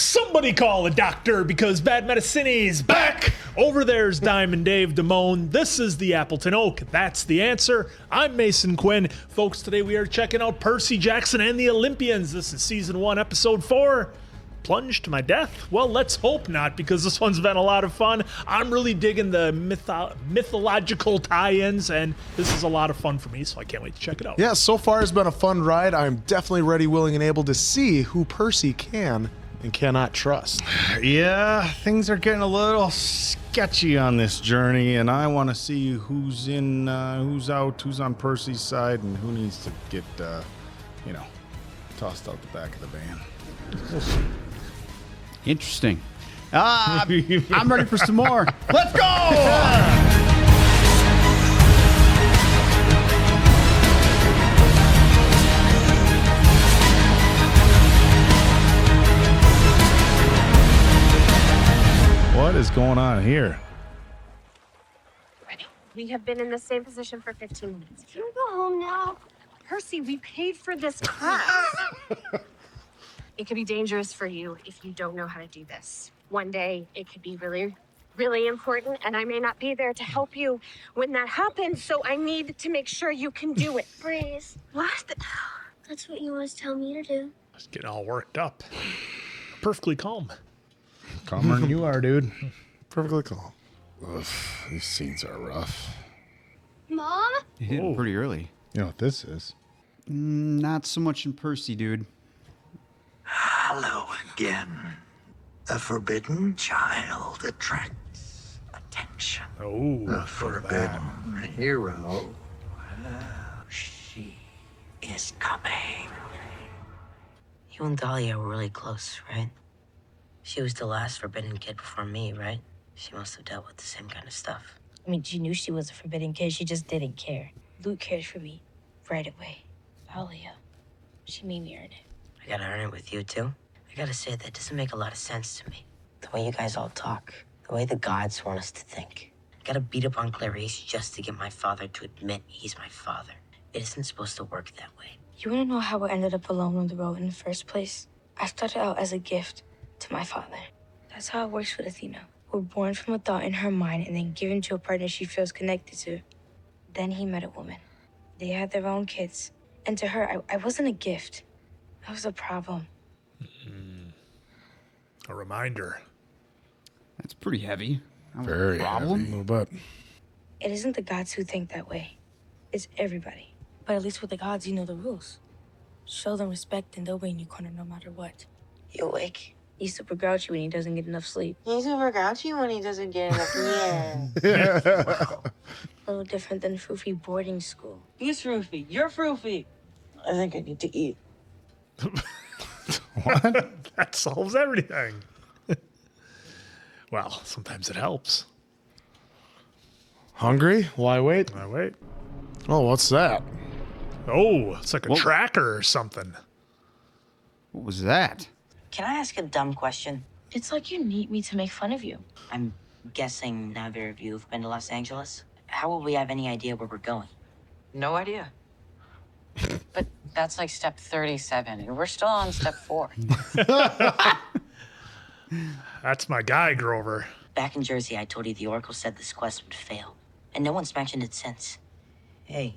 Somebody call a doctor because bad medicine is back. Over there's Diamond Dave Damone. This is the Appleton Oak. That's the answer. I'm Mason Quinn. Folks, today we are checking out Percy Jackson and the Olympians. This is season 1, episode 4. Plunge to my death? Well, let's hope not, because this one's been a lot of fun. I'm really digging the mythological tie-ins, and this is a lot of fun for me, so I can't wait to check it out. Yeah, so far it's been a fun ride. I'm definitely ready, willing, and able to see who Percy can and cannot trust. Yeah, things are getting a little sketchy on this journey, and I want to see who's in, who's out, who's on Percy's side, and who needs to get, tossed out the back of the van. Interesting. I'm ready for some more. Let's go! What is going on here? We have been in the same position for 15 minutes. Can we go home now? Percy, we paid for this class. It could be dangerous for you if you don't know how to do this. One day, it could be really, really important, and I may not be there to help you when that happens, so I need to make sure you can do it. Breeze. What? That's what you always tell me to do. Just getting all worked up. Perfectly calm. Calmer than you are, dude. Perfectly calm. Ugh, these scenes are rough. Mom? You hit it pretty early. You know what this is? Not so much in Percy, dude. Hello again. A forbidden child attracts attention. Oh, A forbidden hero. She is coming. You and Dahlia were really close, right? She was the last forbidden kid before me, right? She must have dealt with the same kind of stuff. I mean, she knew she was a forbidden kid. She just didn't care. Luke cared for me right away. Dahlia, she made me earn it. I gotta earn it with you, too. I gotta say, that doesn't make a lot of sense to me. The way you guys all talk, the way the gods want us to think. I gotta beat up on Clarice just to get my father to admit he's my father. It isn't supposed to work that way. You wanna know how I ended up alone on the road in the first place? I started out as a gift to my father. That's how it works with Athena. We're born from a thought in her mind and then given to a partner she feels connected to. Then he met a woman. They had their own kids. And to her, I wasn't a gift. I was a problem. a reminder. That's pretty heavy. Very problem. heavy. A little bit. It isn't the gods who think that way. It's everybody. But at least with the gods, you know the rules. Show them respect and they'll be in your corner no matter what. You awake? He's super grouchy when he doesn't get enough sleep. He's super grouchy when he doesn't get enough. Yeah. A little different than Foofy boarding school. He's Froofy. You're Froofy. I think I need to eat. What? That solves everything. Well, sometimes it helps. Hungry? Why wait? I wait. Oh, what's that? Oh, it's like a Whoa. tracker or something. What was that? Can I ask a dumb question? It's like you need me to make fun of you. I'm guessing neither of you have been to Los Angeles. How will we have any idea where we're going? No idea. But that's like step 37, and we're still on step 4. That's my guy, Grover. Back in Jersey, I told you the Oracle said this quest would fail, and no one's mentioned it since. Hey,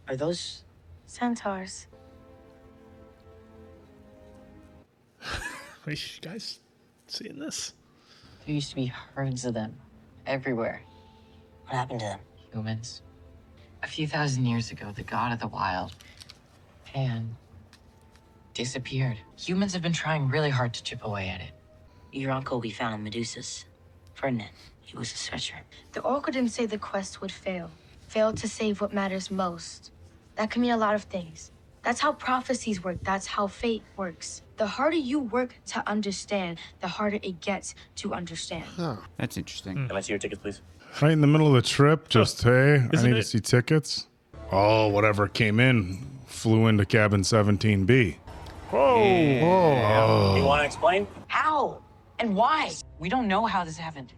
are those... Centaurs. Are you guys seeing this? There used to be herds of them everywhere. What happened to them? Humans. A few thousand years ago, the god of the wild, Pan, disappeared. Humans have been trying really hard to chip away at it. Your uncle we found in Medusa's. Ferdinand. He was a searcher. The Oracle didn't say the quest would fail. Fail to save what matters most. That can mean a lot of things. That's how prophecies work. That's how fate works. The harder you work to understand, the harder it gets to understand. That's interesting. Can I see your tickets, please? Right in the middle of the trip, just, hey, I Isn't need to it- see tickets. Oh, whatever came in flew into cabin 17B. Whoa. You want to explain? How? And why? We don't know how this happened.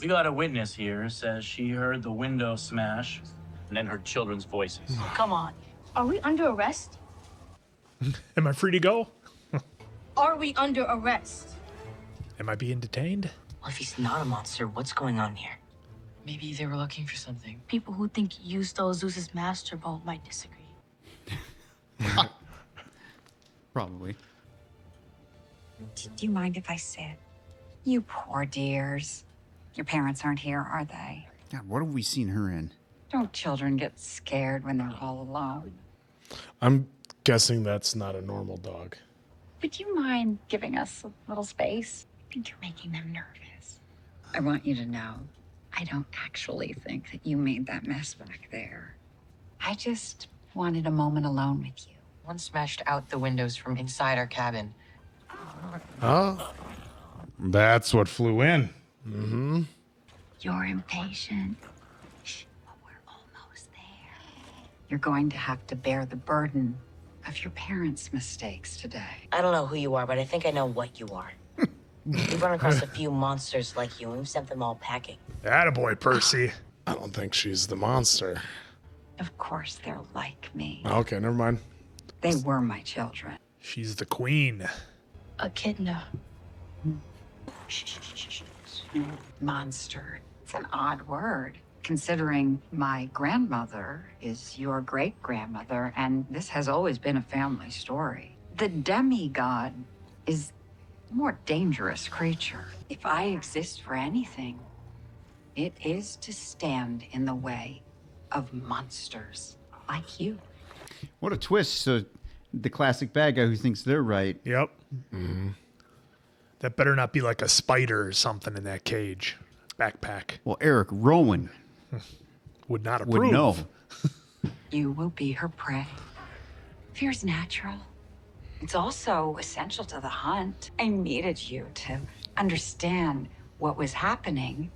We got a witness here says she heard the window smash and then heard children's voices. Come on. Are we under arrest? Am I free to go? Are we under arrest? Am I being detained? Well, if he's not a monster, what's going on here? Maybe they were looking for something. People who think you stole Zeus's master bone might disagree. Probably. Do you mind if I sit? You poor dears. Your parents aren't here, are they? God, what have we seen her in? Don't children get scared when they're all alone? I'm guessing that's not a normal dog. Would you mind giving us a little space? I think you're making them nervous. I want you to know, I don't actually think that you made that mess back there. I just wanted a moment alone with you. One smashed out the windows from inside our cabin. Oh. That's what flew in. Mm-hmm. You're impatient. Shh, but we're almost there. You're going to have to bear the burden of your parents' mistakes today. I don't know who you are, but I think I know what you are. We've run across a few monsters like you, and we've sent them all packing. Attaboy, Percy. I don't think she's the monster. Of course, they're like me. Okay, never mind. They were my children. She's the queen. Echidna. Monster. It's an odd word, considering my grandmother is your great-grandmother, and this has always been a family story. The demigod is a more dangerous creature. If I exist for anything, it is to stand in the way of monsters like you. What a twist. So the classic bad guy who thinks they're right. Yep. That better not be like a spider or something in that cage. Backpack. Well, Eric Rowan Would not approve. would know. You will be her prey. Fear's natural. It's also essential to the hunt. I needed you to understand what was happening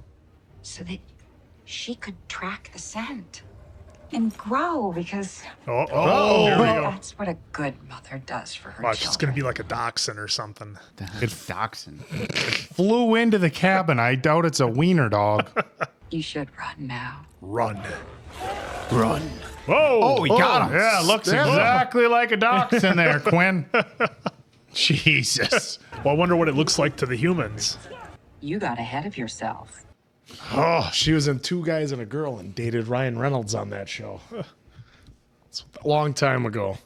so that she could track the scent and grow, because Oh, there we go. that's what a good mother does for her Watch, it's children. going to be like a dachshund or something. It's dachshund. Flew into the cabin. I doubt it's a wiener dog. You should run now. Run. Run. Whoa. Oh, he got him. Yeah, looks exactly like a dachshund there, Quinn. Jesus. Well, I wonder what it looks like to the humans. You got ahead of yourself. Oh, she was in Two Guys and a Girl and dated Ryan Reynolds on that show. It's a long time ago.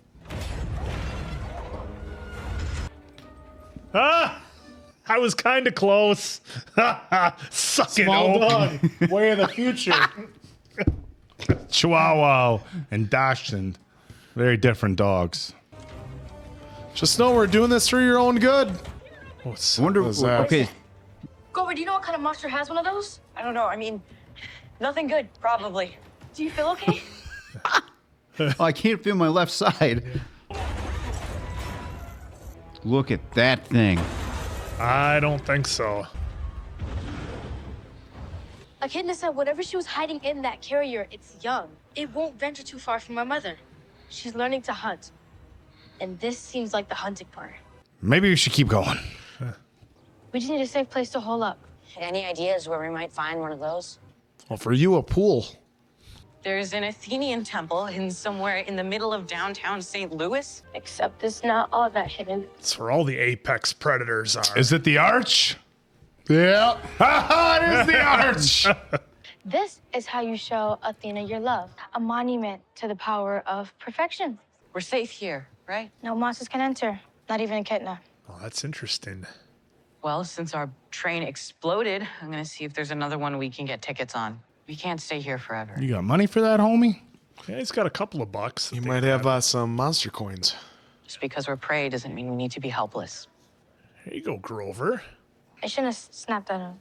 Ah! I was kind of close. Suck Small it, Oak. dog. Way of the future. Chihuahua and dachshund. Very different dogs. Just know we're doing this for your own good. Oh, it's I wonder. What's that? Okay. Grover, do you know what kind of monster has one of those? I don't know. I mean, nothing good, probably. Do you feel okay? Oh, I can't feel my left side. Look at that thing. I don't think so. Echidna said whatever she was hiding in that carrier, it's young. It won't venture too far from my mother. She's learning to hunt. And this seems like the hunting part. Maybe we should keep going. We just need a safe place to hole up. Any ideas where we might find one of those? Well, for you, a pool. There's an Athenian temple in somewhere in the middle of downtown St. Louis. Except it's not all that hidden. It's where all the apex predators are. Is it the arch? Yeah. It is the arch. This is how you show Athena your love. A monument to the power of perfection. We're safe here, right? No monsters can enter, not even Echidna. Oh, that's interesting. Well, since our train exploded, I'm gonna see if there's another one we can get tickets on. We can't stay here forever. You got money for that, homie? Yeah, he's got a couple of bucks. You might have some monster coins. Just because we're prey doesn't mean we need to be helpless. Here you go, Grover. I shouldn't have snapped at him.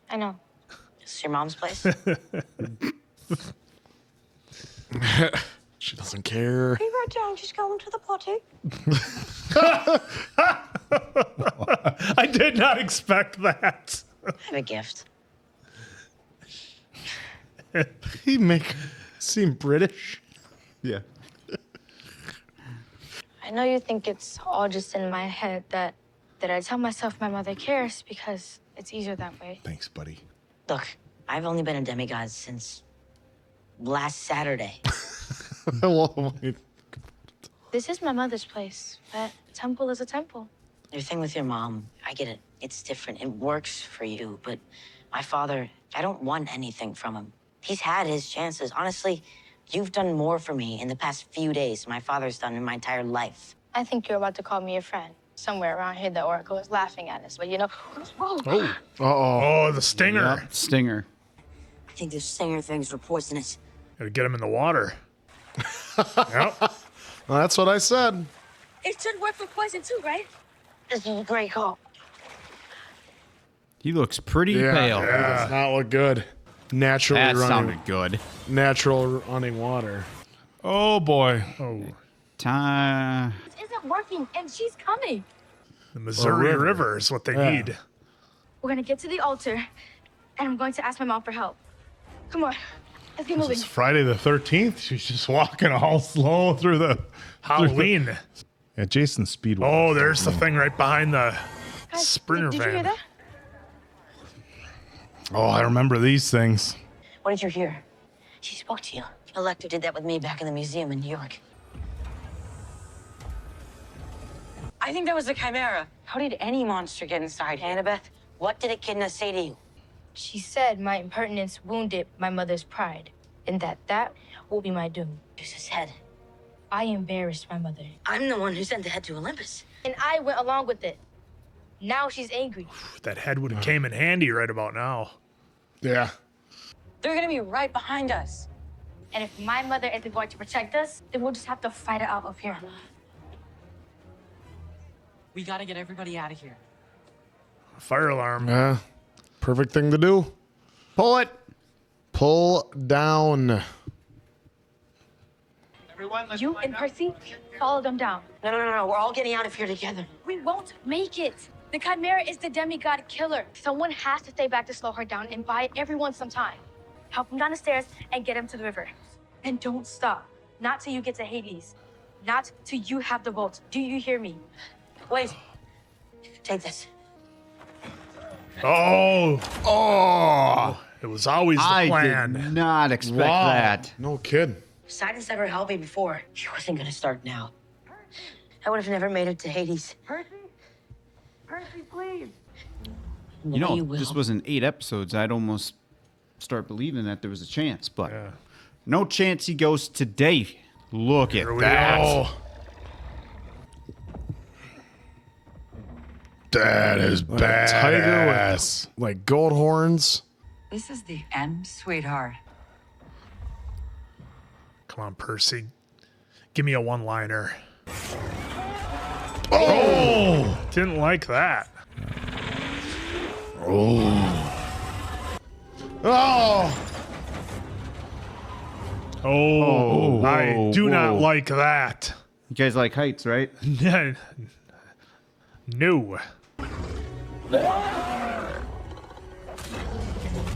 I know. This is your mom's place? She doesn't care. Be right down, just going to the potty. I did not expect that. I have a gift. He make seem British. Yeah. I know you think it's all just in my head that I tell myself my mother cares because it's easier that way. Thanks, buddy. Look, I've only been a demigod since last Saturday. Well, wait. This is my mother's place, but a temple is a temple. Your thing with your mom, I get it. It's different. It works for you. But my father, I don't want anything from him. He's had his chances. Honestly, you've done more for me in the past few days than my father's done in my entire life. I think you're about to call me a friend. Somewhere around here, the Oracle is laughing at us, but you know. Oh. Uh-oh. Oh, the stinger. Yep, stinger. I think those stinger things were poisonous. Gotta get him in the water. Yep. Well, that's what I said. It should work for poison too, right? This is a great call. He looks pretty pale. Yeah, does not look good. Naturally That running. sounded good. Natural running water. Oh boy. Oh. Time. It isn't working, and she's coming. The Missouri River is what they need. We're gonna get to the altar, and I'm going to ask my mom for help. Come on, let's get moving. It's Friday the 13th. She's just walking all slow through the Halloween. Yeah, Jason's speed. Oh, there's the thing right behind the Guys, sprinter did you hear van. that? Oh, I remember these things. What did you hear? She spoke to you. Elector did that with me back in the museum in New York. I think that was the Chimera. How did any monster get inside? Annabeth, what did Echidna say to you? She said my impertinence wounded my mother's pride, and that will be my doom. Zeus's head. I embarrassed my mother, I'm the one who sent the head to Olympus. and I went along with it. Now she's angry. That head would have came in handy right about now. Yeah. They're gonna be right behind us. And if my mother isn't going to protect us, then we'll just have to fight it out of here. We gotta get everybody out of here. Fire alarm. Yeah. Perfect thing to do. Pull it. Pull down. You and Percy, follow them down. No. We're all getting out of here together. We won't make it. The Chimera is the demigod killer. Someone has to stay back to slow her down and buy everyone some time. Help him down the stairs and get him to the river. And don't stop. Not till you get to Hades. Not till you have the bolt. Do you hear me? Wait. Take this. Oh. Oh. It was always the I plan. did not expect that. No kid. Poseidon's never helped me before. He wasn't gonna start now. I would have never made it to Hades. Percy, please. You know, You will. this was in 8 episodes. I'd almost start believing that there was a chance, but no chance he goes today. Look at that. go. That is Like a tiger with like gold horns. This is the end, sweetheart. Come on, Percy. Give me a one-liner. Oh! Didn't like that. Oh. Oh, I do not whoa. like that. You guys like heights, right? No.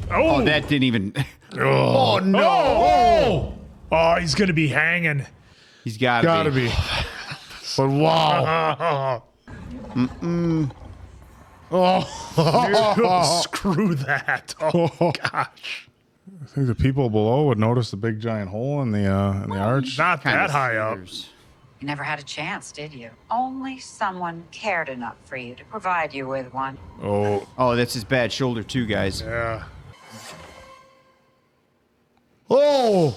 Oh, that didn't even. Oh, no. Oh, oh, he's going to be hanging. He's got Gotta be. But wow. Oh, screw that. Oh, gosh. I think the people below would notice the big giant hole in the arch. Not that high up. You never had a chance, did you? Only someone cared enough for you to provide you with one. Oh, that's his bad shoulder too, guys. Yeah. Oh.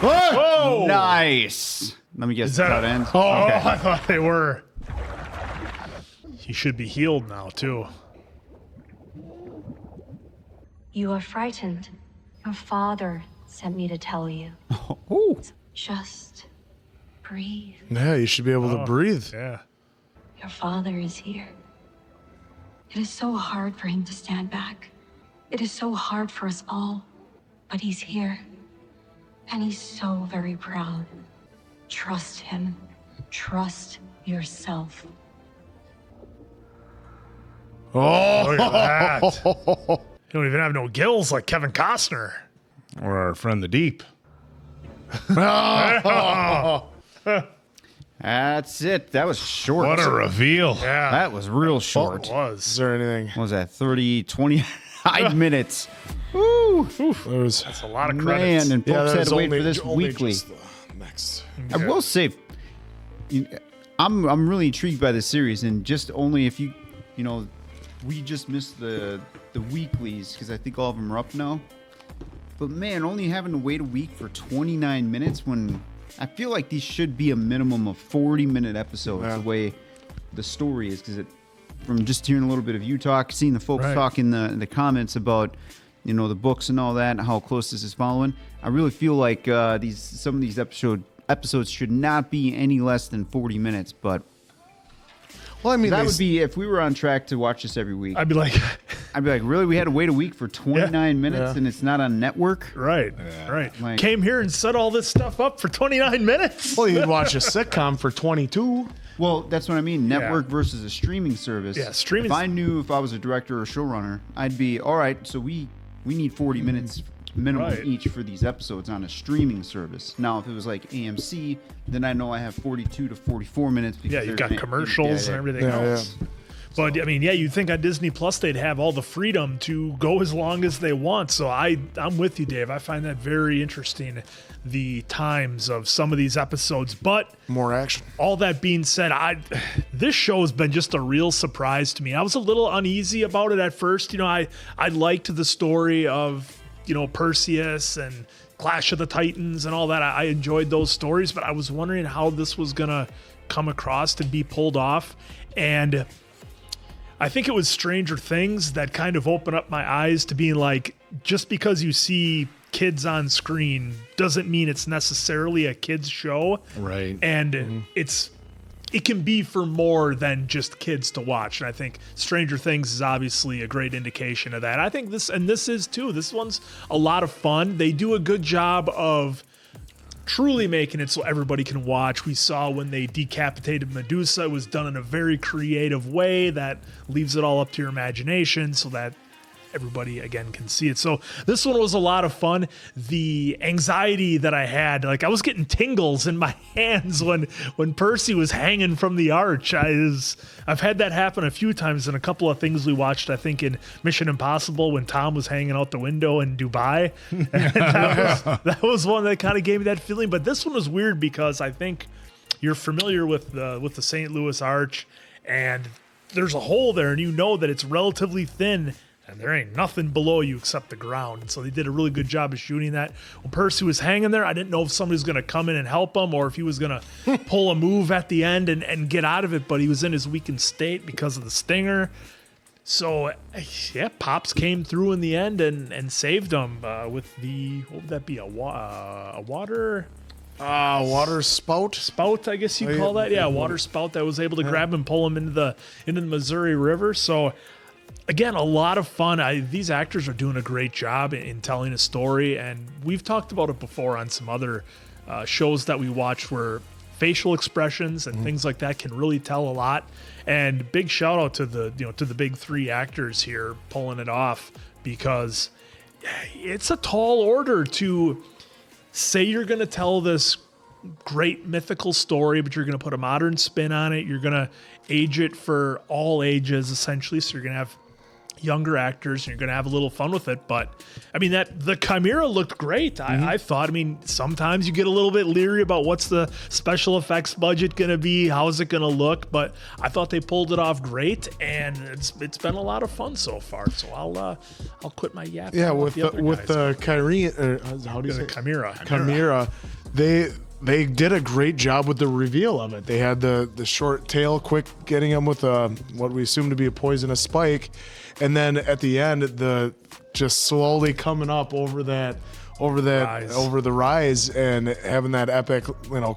Whoa. Nice. Let me guess. Is the that cut end. Oh, Okay. I thought they were. He should be healed now, too. You are frightened. Your father sent me to tell you. Oh. Just breathe. Yeah, you should be able to breathe. Yeah. Your father is here. It is so hard for him to stand back. It is so hard for us all. But he's here. And he's so very proud. Trust him. Trust yourself. Oh, look at that. You don't even have no gills like Kevin Costner. Or our friend the Deep. That's it. That was short. What a reveal. Yeah. That was real short. It was. Is there anything? What was that? 30, 25 minutes. Woo. There's That's a lot of credits. Man, and folks had there's to wait for this only weekly. just next. I will say, I'm really intrigued by this series, and just only if you know, we just missed the weeklies because I think all of them are up now. But man, only having to wait a week for 29 minutes when I feel like these should be a minimum of 40-minute episodes the way the story is, because from just hearing a little bit of you talk, seeing the folks talk in the comments about, you know, the books and all that and how close this is following, I really feel like some of these episodes should not be any less than 40 minutes. But well, I mean, that would be if we were on track to watch this every week. I'd be like, really? We had to wait a week for 29 minutes and it's not on network? Right. Like, came here and set all this stuff up for 29 minutes. Well, you'd watch a sitcom for 22. Well, that's what I mean. Network versus a streaming service. Yeah, streaming. If I knew if I was a director or showrunner, I'd be, all right, so we need 40 minutes minimum each for these episodes on a streaming service. Now, if it was like AMC, then I know I have 42 to 44 minutes. Because you've got commercials and everything else. Yeah. But I mean, you'd think on Disney Plus they'd have all the freedom to go as long as they want. So I'm with you, Dave. I find that very interesting, the times of some of these episodes. But more action. All that being said, this show has been just a real surprise to me. I was a little uneasy about it at first. You know, I liked the story of, you know, Perseus and Clash of the Titans and all that. I enjoyed those stories, but I was wondering how this was gonna come across to be pulled off. And I think it was Stranger Things that kind of opened up my eyes to being like, just because you see kids on screen doesn't mean it's necessarily a kids show. Right. And it can be for more than just kids to watch. And I think Stranger Things is obviously a great indication of that. I think this is too. This one's a lot of fun. They do a good job of truly making it so everybody can watch. We saw when they decapitated Medusa, it was done in a very creative way that leaves it all up to your imagination so that everybody again can see it. So this one was a lot of fun. The anxiety that I had, like I was getting tingles in my hands when Percy was hanging from the arch. I've had that happen a few times in a couple of things we watched, I think in Mission Impossible when Tom was hanging out the window in Dubai. that was one that kind of gave me that feeling. But this one was weird because I think you're familiar with the St. Louis Arch, and there's a hole there, and you know that it's relatively thin, and there ain't nothing below you except the ground. And so they did a really good job of shooting that. When Percy was hanging there, I didn't know if somebody was going to come in and help him or if he was going to pull a move at the end and get out of it, but he was in his weakened state because of the stinger. So, yeah, Pops came through in the end and saved him with the, what would that be, a water... water spout? Spout, I guess you call that. Yeah, water spout that was able to grab him and pull him into the Missouri River. So, again, a lot of fun. These actors are doing a great job in telling a story, and we've talked about it before on some other shows that we watched where facial expressions and things like that can really tell a lot. And big shout out to the big three actors here pulling it off, because it's a tall order to say you're going to tell this great mythical story, but you're going to put a modern spin on it. You're going to age it for all ages, essentially. So you're going to have younger actors and you're going to have a little fun with it. But I mean, the Chimera looked great. I thought, I mean, sometimes you get a little bit leery about what's the special effects budget going to be, how's it going to look, but I thought they pulled it off great, and it's been a lot of fun so far. So I'll quit my yap. Yeah, with the Chimera, how do you say Chimera? Chimera, they did a great job with the reveal of it. They had the short tail, quick getting him with what we assume to be a poisonous spike, and then at the end, just slowly coming up over the rise and having that epic,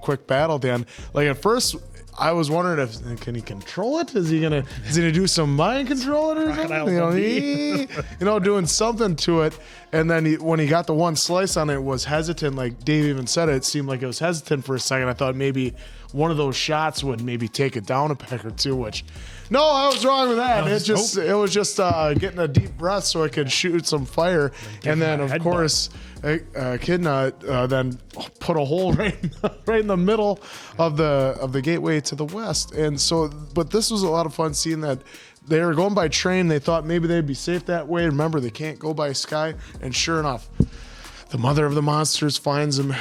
quick battle at the end. Like at first, I was wondering can he control it? Is he gonna do some mind control it or something? Doing something to it. And then when he got the one slice on it, was hesitant. Like Dave even said, it seemed like it was hesitant for a second. I thought maybe one of those shots would maybe take it down a peck or two. Which, no, I was wrong with that. It was just getting a deep breath so it could shoot some fire. And then of course, Echidna then put a hole right in the middle of the gateway to the west. And so, but this was a lot of fun seeing that they were going by train. They thought maybe they'd be safe that way. Remember, they can't go by sky. And sure enough, the mother of the monsters finds him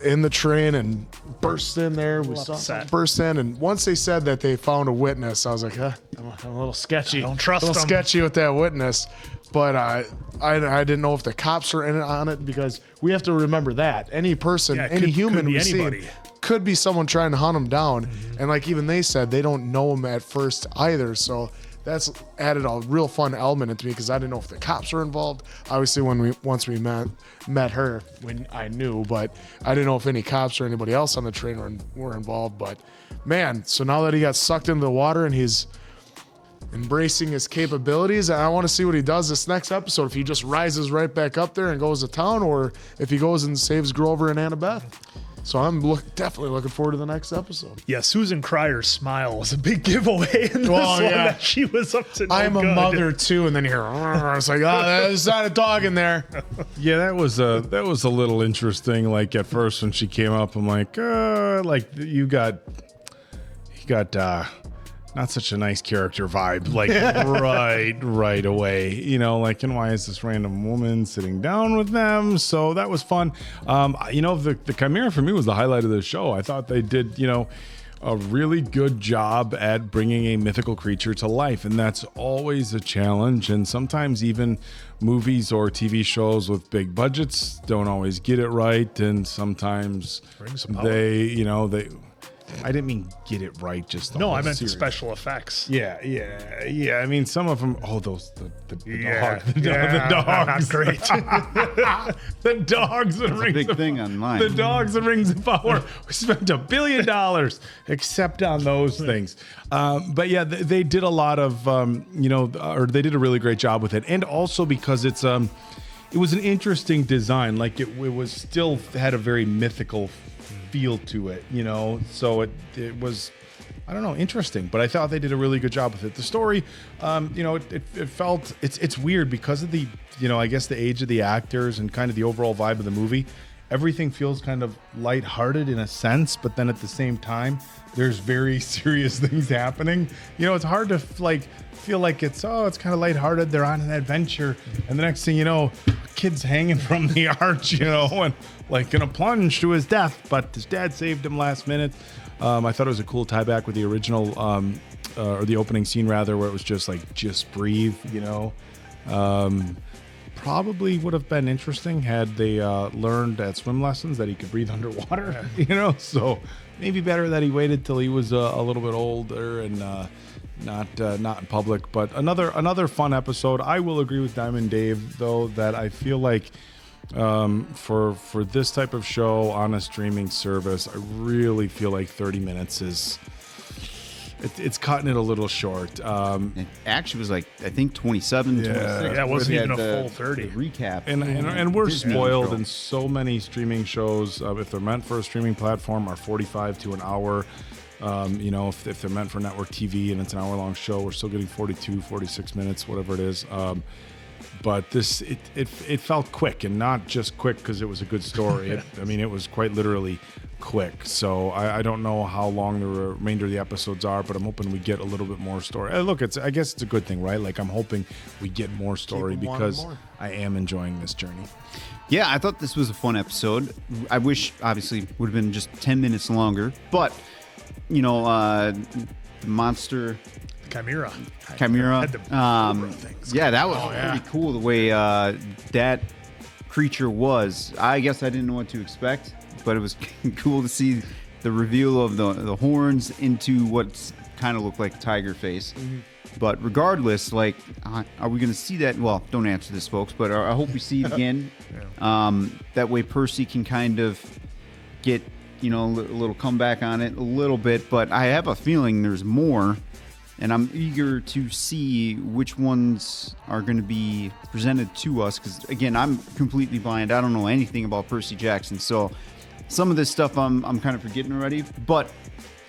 in the train and bursts in there. We saw upset. burst in, and once they said that they found a witness, I was like, I'm a little sketchy. I don't trust a little them. sketchy with that witness. But I didn't know if the cops were in on it, because we have to remember that any person, Yeah, any could human be we see anybody. could be someone trying to hunt him down. And like even they said, they don't know him at first either. So that's added a real fun element into me, because I didn't know if the cops were involved. Obviously, once we met her, when I knew, but I didn't know if any cops or anybody else on the train were involved. But man, so now that he got sucked into the water and he's embracing his capabilities, I want to see what he does this next episode. If he just rises right back up there and goes to town, or if he goes and saves Grover and Annabeth. So I'm definitely looking forward to the next episode. Yeah, Susan Cryer's smile was a big giveaway in this one that she was up to no I'm a good. mother too, and then you hear, it's like, oh, there's not a dog in there. Yeah, that was a little interesting. Like at first when she came up, I'm like you got not such a nice character vibe, like right away, you know, like, and why is this random woman sitting down with them? So that was fun. You know, the Chimera for me was the highlight of the show. I thought they did, you know, a really good job at bringing a mythical creature to life, and that's always a challenge. And sometimes even movies or TV shows with big budgets don't always get it right, and sometimes they I didn't mean get it right. Just no, I meant the special effects. Yeah. I mean, some of them. Oh, the dogs. Not great. The dogs that rings big thing online. The dogs that rings of power. We spent $1 billion except on those things. But yeah, they did a lot of or they did a really great job with it, and also because it was an interesting design. Like it was still had a very mythical feel to it, you know, so it was, I don't know, interesting, but I thought they did a really good job with it. The story, you know, it felt, it's weird because of the, you know, I guess the age of the actors and kind of the overall vibe of the movie. Everything feels kind of lighthearted in a sense, but then at the same time, there's very serious things happening. You know, it's hard to feel like it's kind of lighthearted. They're on an adventure, and the next thing you know, kid's hanging from the arch, you know, and like gonna plunge to his death, but his dad saved him last minute. I thought it was a cool tie back with the original, or the opening scene rather, where it was just like, just breathe, you know. Probably would have been interesting had they learned at swim lessons that he could breathe underwater, you know. So maybe better that he waited till he was a little bit older and not in public. But another fun episode. I will agree with Diamond Dave though that I feel like for this type of show on a streaming service, I really feel like 30 minutes is. It's cutting it a little short. It actually was like, I think 27, 26. Yeah, it wasn't even a full 30. Recap. And we're Disney spoiled show. in so many streaming shows. If they're meant for a streaming platform, are 45 to an hour. You know, if they're meant for network TV and it's an hour-long show, we're still getting 42, 46 minutes, whatever it is. But this, it felt quick, and not just quick because it was a good story. I mean, it was quite literally quick. So I don't know how long the remainder of the episodes are, but I'm hoping we get a little bit more story. Look, I guess it's a good thing, right? Like, I'm hoping we get more story because I am enjoying this journey. Yeah, I thought this was a fun episode. I wish, obviously, would have been just 10 minutes longer, but, you know, the monster... Chimera. Had the cobra things. Yeah, that was pretty cool the way that creature was. I guess I didn't know what to expect, but it was cool to see the reveal of the horns into what kind of looked like a tiger face. Mm-hmm. But regardless, like, are we going to see that? Well, don't answer this, folks, but I hope we see it again. That way Percy can kind of get, you know, a little comeback on it a little bit. But I have a feeling there's more. And I'm eager to see which ones are going to be presented to us. Because, again, I'm completely blind. I don't know anything about Percy Jackson. So some of this stuff I'm kind of forgetting already. But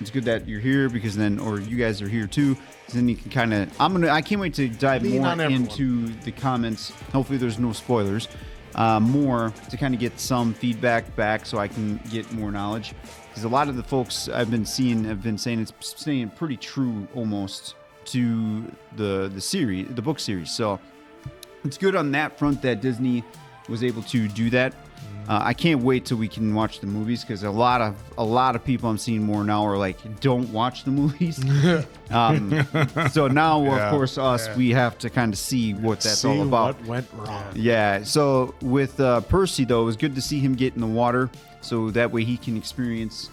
it's good that you're here because then, or you guys are here too. Because then you can kind of, I can't wait to dive more into the comments. Hopefully there's no spoilers. More to kind of get some feedback back so I can get more knowledge. Because a lot of the folks I've been seeing have been saying it's staying pretty true almost to the series, the book series. So it's good on that front that Disney was able to do that. I can't wait till we can watch the movies because a lot of people I'm seeing more now are like, don't watch the movies. So now, of course, we have to kind of see what that's all about. What went wrong? Yeah. So with Percy, though, it was good to see him get in the water, so that way he can experience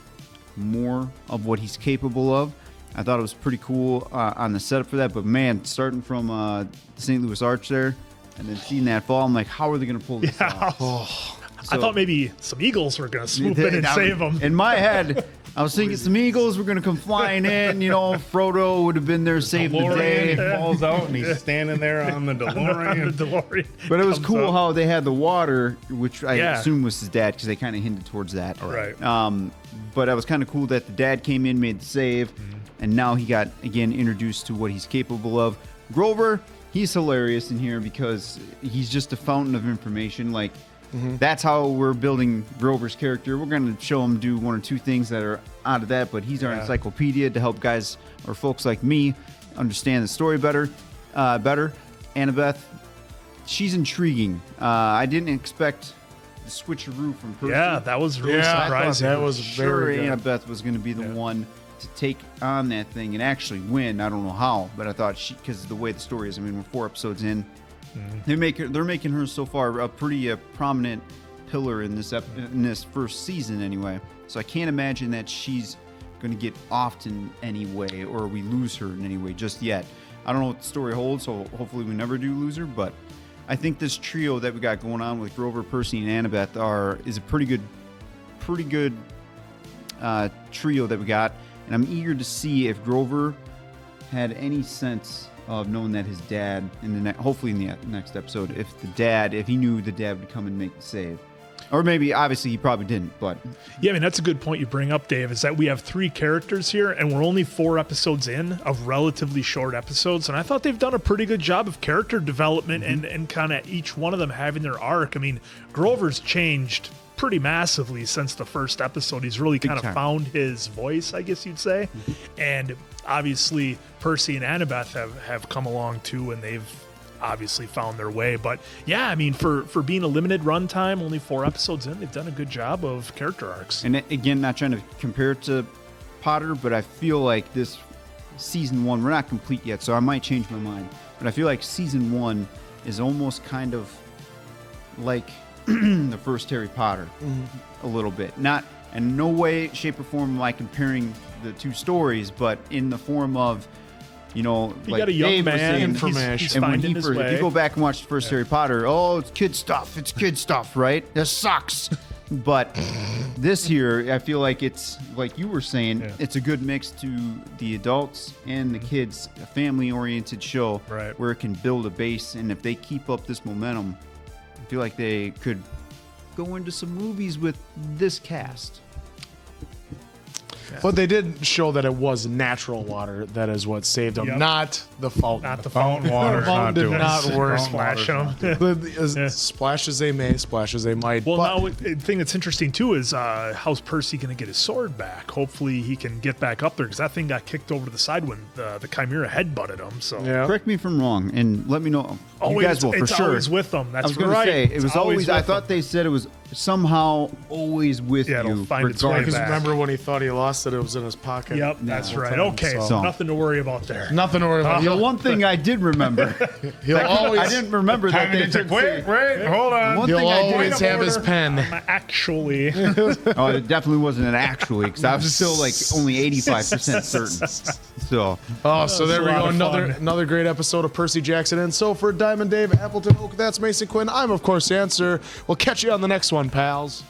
more of what he's capable of. I thought it was pretty cool on the setup for that. But man, starting from the St. Louis Arch there, and then seeing that fall, I'm like, how are they going to pull this off? I thought maybe some eagles were going to swoop in and save them. In my head, I was thinking some eagles were going to come flying in. You know, Frodo would have been there saving the day. DeLorean falls out and he's standing there on the DeLorean. But it was cool how they had the water, which I assume was his dad because they kind of hinted towards that. Right. But it was kind of cool that the dad came in, made the save, and now he got, again, introduced to what he's capable of. Grover, he's hilarious in here because he's just a fountain of information. Like, that's how we're building Grover's character. We're going to show him do one or two things that are out of that, but he's our encyclopedia to help guys or folks like me understand the story better. Annabeth, she's intriguing. I didn't expect the switcheroo from Percy. Yeah, that was really surprising. That was very good. Annabeth was going to be the one to take on that thing and actually win. I don't know how, but I thought because of the way the story is. I mean, we're 4 episodes in. They're making her so far a pretty prominent pillar in this first season anyway. So I can't imagine that she's going to get offed in any way or we lose her in any way just yet. I don't know what the story holds, so hopefully we never do lose her. But I think this trio that we got going on with Grover, Percy, and Annabeth is a pretty good trio that we got. And I'm eager to see if Grover had any sense of knowing that his dad, hopefully in the next episode, if he knew the dad would come and make the save. Or maybe, obviously, he probably didn't, but... Yeah, I mean, that's a good point you bring up, Dave, is that we have 3 characters here, and we're only 4 episodes in of relatively short episodes, and I thought they've done a pretty good job of character development and kind of each one of them having their arc. I mean, Grover's changed pretty massively since the first episode. He's really kind of found his voice, I guess you'd say. And obviously, Percy and Annabeth have come along too, and they've obviously found their way. But yeah, I mean, for being a limited runtime, only 4 episodes in, they've done a good job of character arcs. And again, not trying to compare it to Potter, but I feel like this season 1, we're not complete yet, so I might change my mind. But I feel like season 1 is almost kind of like the first Harry Potter a little bit. Not in no way, shape, or form am I comparing the 2 stories, but in the form of, you know, you like got a young Dave man, saying, information. He's and when finding his way. if you go back and watch the first Harry Potter, it's kid stuff, right? This sucks. But this here, I feel like it's, like you were saying, it's a good mix to the adults and the kids, a family-oriented show where it can build a base, and if they keep up this momentum, I feel like they could go into some movies with this cast. But they did show that it was natural water that is what saved them, not the fountain. Not the fountain water. The fountain did not work. Splash them. Splash as they may, splash as they might. Well, now the thing that's interesting too is how's Percy going to get his sword back? Hopefully he can get back up there because that thing got kicked over to the side when the Chimera headbutted him. So correct me if I'm wrong, and let me know. You guys will for it's sure. Always with them. That's I was going to say it was always. I thought they said it was somehow always with it'll you. find its way Because back. remember when he thought he lost it, it was in his pocket. Yep, that's right. Okay, so nothing to worry about there. Nothing to worry about. The one thing I did remember, I didn't remember that they did wait, hold on. He'll always have his pen. Actually. Oh, it definitely wasn't an actually, because I was still like only 85% certain. So there we go. Another great episode of Percy Jackson. And so for Diamond Dave, Appleton Oak, that's Mason Quinn. I'm, of course, the answer. We'll catch you on the next one, pals.